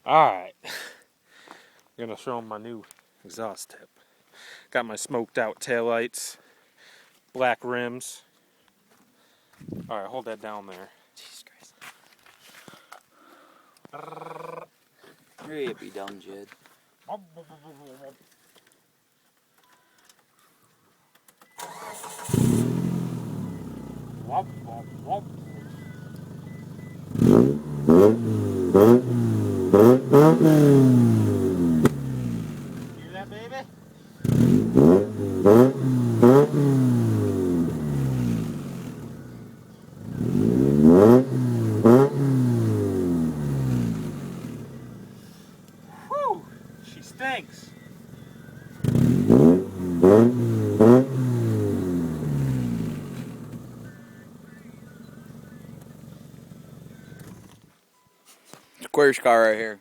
Alright, I'm gonna show them my new exhaust tip. Got my smoked out taillights, black rims. Alright, hold that down there. Jesus Christ. Hurry up, you dumb Jed. Hear that, baby? Whew! She stinks. Square car right here.